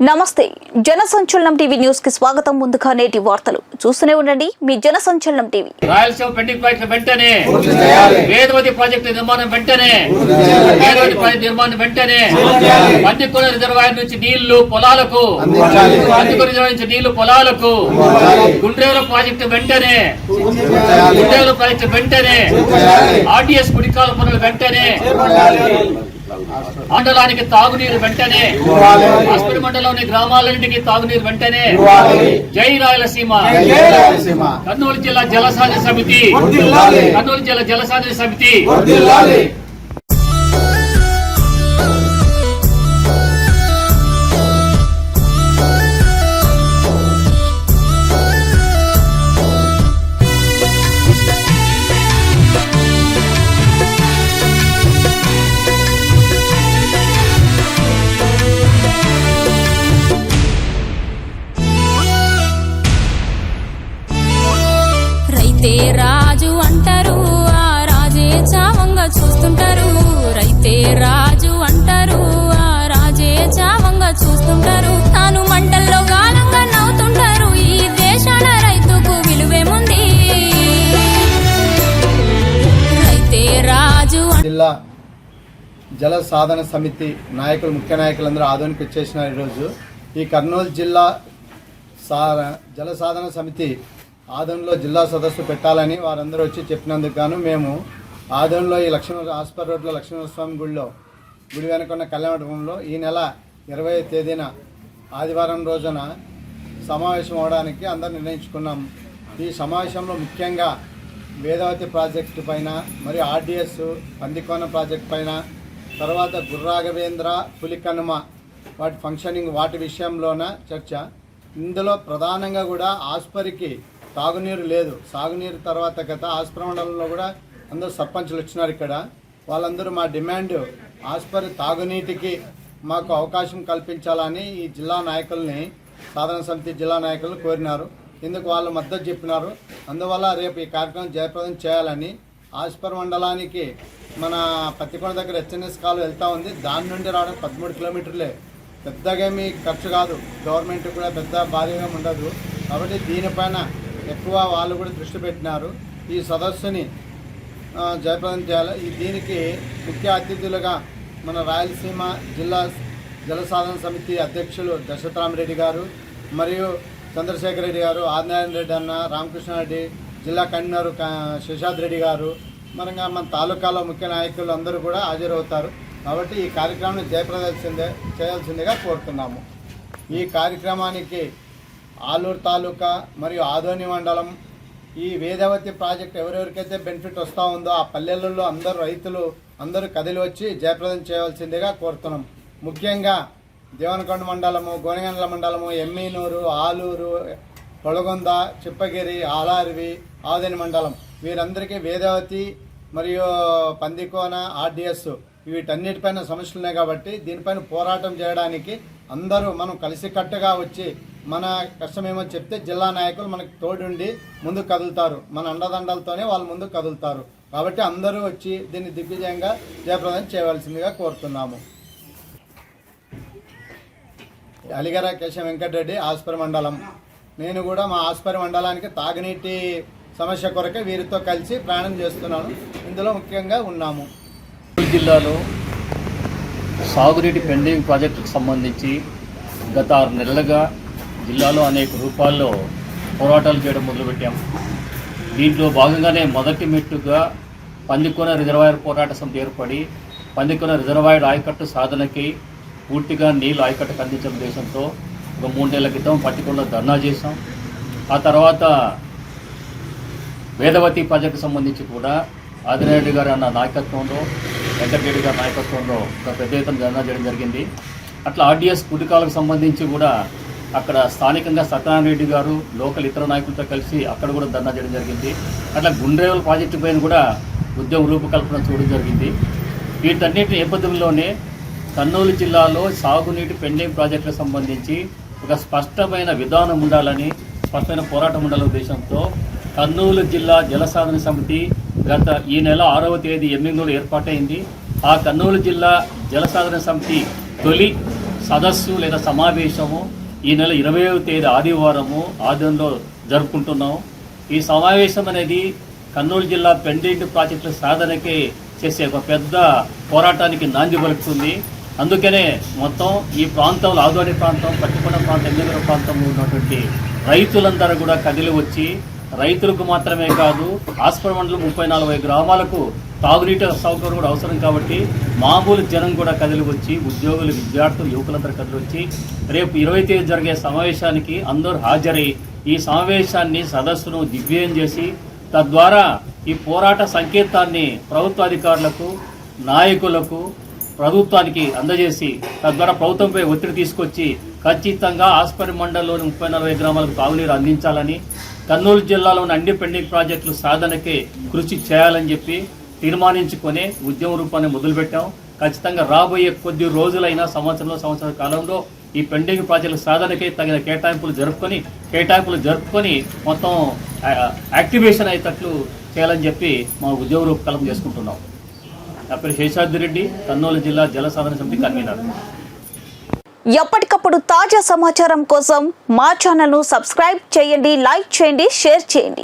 నమస్తే జన సంచలనం టీవీ న్యూస్ కి స్వాగతం. ముందుగా నేటి వార్తలు చూస్తూనే ఉండండి మీ జన సంచలనం టీవీ. రాయలసీమ పెండింగ్ ప్రాజెక్టు వెంటనే, వేదవతి ప్రాజెక్టు నిర్మాణం వెంటనే, వేదవతి ప్రాజెక్టు నిర్మాణం వెంటనే, పందికొన రిజర్వాయర్ నుంచి నీళ్లు పొలాలకు, పందికొన రిజర్వాయర్ నుంచి నీళ్లు పొలాలకు, గుండ్రేవుల ప్రాజెక్టు వెంటనే, గుండ్రేవుల ప్రాజెక్టు వెంటనే, ఆర్డీఎస్ కుడికాల పనులు వెంటనే, మండలానికి తాగునీరు వెంటనే, హాస్పిటల్ మండలంలోని గ్రామాలన్నింటికి తాగునీరు వెంటనే. జై రాయలసీమ. కర్నూలు జిల్లా జలసాధన సమితి, కర్నూలు జిల్లా జలసాధన సమితి. రైతే రాజు అంటారు, ఆ రాజే చావంగా చూస్తుంటారు. రైతే రాజు అంటారు, ఆ రాజే చావంగా చూస్తుంటారు. తాను మంటల్లో గాలంగా నవ్వుతుంటారు. ఈ దేశాల రైతుకు విలువేముంది? రైతే రాజు. జిల్లా జల సాధన సమితి నాయకులు, ముఖ్య నాయకులందరూ ఆదోనికి వచ్చేసినారు. ఈరోజు ఈ కర్నూలు జిల్లా జల సాధన సమితి ఆదోన్లో జిల్లా సదస్సు పెట్టాలని వారందరూ వచ్చి చెప్పినందుకు గాను మేము ఆదోన్లో ఈ హాస్పర్ రోడ్లో లక్ష్మీనరస్వామి గుడి వెనుకున్న కళ్యాణమండపంలో ఈ నెల 20వ తేదీన ఆదివారం రోజున సమావేశం అవడానికి అందరూ నిర్ణయించుకున్నాం. ఈ సమావేశంలో ముఖ్యంగా వేదవతి ప్రాజెక్టు పైన, మరియు ఆర్డీఎస్ పందికోన ప్రాజెక్టు పైన, తర్వాత గుర్రాఘవేంద్ర పులికనుమ వాటి ఫంక్షనింగ్ వాటి విషయంలోన చర్చ. ఇందులో ప్రధానంగా కూడా ఆస్పరికి తాగునీరు లేదు, సాగునీరు తర్వాత గత ఆస్పర్ మండలంలో కూడా అందరూ సర్పంచులు వచ్చినారు. ఇక్కడ వాళ్ళందరూ మా డిమాండ్ ఆస్పరి తాగునీటికి మాకు అవకాశం కల్పించాలని ఈ జిల్లా నాయకుల్ని, సాధన సమితి జిల్లా నాయకులు కోరినారు. ఇందుకు వాళ్ళు మద్దతు చెప్పినారు. అందువల్ల రేపు ఈ కార్యక్రమం జయప్రదం చేయాలని ఆస్పర్ మండలానికి మన పత్తికొండ దగ్గర హెచ్ఎన్ఎస్ కాలు వెళ్తూ ఉంది. దాని నుండి రావడం 13 కిలోమీటర్లే. పెద్దగా మీ ఖర్చు కాదు, గవర్నమెంట్ కూడా పెద్ద భారీగా ఉండదు. కాబట్టి దీనిపైన ఎక్కువ వాళ్ళు కూడా దృష్టి పెట్టినారు. ఈ సదస్సుని జయప్రదం చేయాలి. దీనికి ముఖ్య అతిథులుగా మన రాయలసీమ జిల్లా జలసాధన సమితి అధ్యక్షులు దశరథరామరెడ్డి గారు, మరియు చంద్రశేఖర్ రెడ్డి గారు, ఆదినారాయణ రెడ్డి అన్న, రామకృష్ణారెడ్డి, జిల్లా కన్వీనర్ శేషాద్ రెడ్డి గారు, మన తాలూకాలో ముఖ్య నాయకులు అందరూ కూడా హాజరవుతారు. కాబట్టి ఈ కార్యక్రమాన్ని జయప్రదం చేయాల్సిందిగా కోరుతున్నాము. ఈ కార్యక్రమానికి ఆలూరు తాలూకా మరియు ఆదోని మండలం, ఈ వేదవతి ప్రాజెక్ట్ ఎవరెవరికైతే బెనిఫిట్ వస్తూ ఉందో ఆ పల్లెలలో అందరూ రైతులు అందరూ కదిలి వచ్చి జయప్రదం చేయవలసిందిగా కోరుతున్నాం. ముఖ్యంగా దేవనకొండ మండలము, గోనెగండ్ల మండలము, ఎమ్మీనూరు, ఆలూరు, పొలగొంద, చిప్పగిరి, ఆలారివి, ఆదోని మండలం వీరందరికీ వేదవతి మరియు పందికోన ఆర్డీఎస్ వీటన్నిటిపైన సమస్యలు ఉన్నాయి. కాబట్టి దీనిపైన పోరాటం చేయడానికి అందరూ మనం కలిసికట్టుగా వచ్చి మన కష్టమేమో చెప్తే జిల్లా నాయకులు మనకు తోడుండి ముందుకు కదులుతారు. మన అండదండలతోనే వాళ్ళు ముందుకు కదులుతారు. కాబట్టి అందరూ వచ్చి దీన్ని దిగ్విజయంగా జయప్రదం చేయవలసిందిగా కోరుతున్నాము. అలిగర కేశవ వెంకటరెడ్డి, ఆస్పరి మండలం. నేను కూడా మా ఆస్పరి మండలానికి తాగునీటి సమస్య కొరకే వీరితో కలిసి ప్రయాణం చేస్తున్నాను. ఇందులో ముఖ్యంగా ఉన్నాము. జిల్లాలో సాగునీటి పెండింగ్ ప్రాజెక్టుకు సంబంధించి గత 6 నెలలుగా జిల్లాలో అనేక రూపాల్లో పోరాటాలు చేయడం మొదలుపెట్టాం. దీంట్లో భాగంగానే మొదటి మెట్టుగా పందికొన రిజర్వాయర్ పోరాట సమితి ఏర్పడి పందికొన రిజర్వాయర్ ఆయకట్టు సాధనకి పూర్తిగా నీళ్ళు ఆయకట్టుకు అందించే ఉద్దేశంతో ఒక 3 నెలల క్రితం పట్టికొండలో ధర్నా చేశాం. ఆ తర్వాత వేదవతి ప్రాజెక్టుకు సంబంధించి కూడా ఆదినారెడ్డి గారు అన్న నాయకత్వంలో, వెంకటరెడ్డి గారి నాయకత్వంలో ఒక పెద్ద ఎత్తున ధర్నా చేయడం జరిగింది. అట్లా ఆర్డీఎస్ కుడికాలకు సంబంధించి కూడా అక్కడ స్థానికంగా సత్యనారాయణ రెడ్డి గారు లోకల్ ఇతర నాయకులతో కలిసి అక్కడ కూడా ధర్నా చేయడం జరిగింది. అట్లా గుండ్రేవుల ప్రాజెక్టు పైన కూడా ఉద్యమ రూపకల్పన చూడడం జరిగింది. వీటన్నిటి నేపథ్యంలోనే కర్నూలు జిల్లాలో సాగునీటి పెండింగ్ ప్రాజెక్టులకు సంబంధించి ఒక స్పష్టమైన విధానం ఉండాలని, స్పష్టమైన పోరాటం ఉండాలనే ఉద్దేశంతో కర్నూలు జిల్లా జలసాధన సమితి గత ఈ నెల 6వ తేదీ 8 ఏర్పాటైంది. ఆ కర్నూలు జిల్లా జలసాధన సమితి తొలి సదస్సు లేదా సమావేశము ఈ నెల 20వ తేదీ ఆదివారము ఆదంలో జరుపుకుంటున్నాం. ఈ సమావేశం అనేది కర్నూలు జిల్లా పెండింగ్ ప్రాజెక్టుల సాధనకే చేసే ఒక పెద్ద పోరాటానికి నాంది పలుకుతుంది. అందుకనే మొత్తం ఈ ప్రాంతంలో ఆదోని ప్రాంతం, పట్టికొండ ప్రాంతం, ఎమ్మెగూడ ప్రాంతంలో ఉన్నటువంటి రైతులందరూ కూడా కదిలి వచ్చి రైతులకు మాత్రమే కాదు ఆస్పర్ మండలం 30-40 గ్రామాలకు తాగునీటి సౌకర్యం కూడా అవసరం కాబట్టి మామూలు జనం కూడా కదిలి వచ్చి ఉద్యోగులు, విద్యార్థులు, యువకులందరూ కదిలి వచ్చి రేపు 20వ తేదీ జరిగే సమావేశానికి అందరూ హాజరై ఈ సమావేశాన్ని సదస్సును దిగ్విజయం చేసి తద్వారా ఈ పోరాట సంకేతాన్ని ప్రభుత్వాధికారులకు, నాయకులకు, ప్రభుత్వానికి అందజేసి తద్వారా ప్రభుత్వంపై ఒత్తిడి తీసుకొచ్చి ఖచ్చితంగా ఆస్పరి మండలంలోని 30-40 గ్రామాలకు తాగునీరు అందించాలని, కర్నూలు జిల్లాలోని అన్ని పెండింగ్ ప్రాజెక్టులు సాధనకే కృషి చేయాలని చెప్పి తీర్మానించుకొని ఉద్యమ రూపాన్ని మొదలుపెట్టాం. ఖచ్చితంగా రాబోయే కొద్ది రోజులైనా సంవత్సర కాలంలో ఈ పెండింగ్ ప్రాజెక్టుల సాధనకే తగిన కేటాయింపులు జరుపుకొని మొత్తం యాక్టివేషన్ అయ్యేటట్లు చేయాలని చెప్పి మా ఉద్యోగ రూపకల్పన చేసుకుంటున్నాం. నా పేరు శేషాద్రి రెడ్డి, కర్నూలు జిల్లా జల సాధన సమితి కన్వీనర్. ఎప్పటికప్పుడు తాజా సమాచారం కోసం మా ఛానల్ను సబ్స్క్రైబ్ చేయండి, లైక్ చేయండి, షేర్ చేయండి.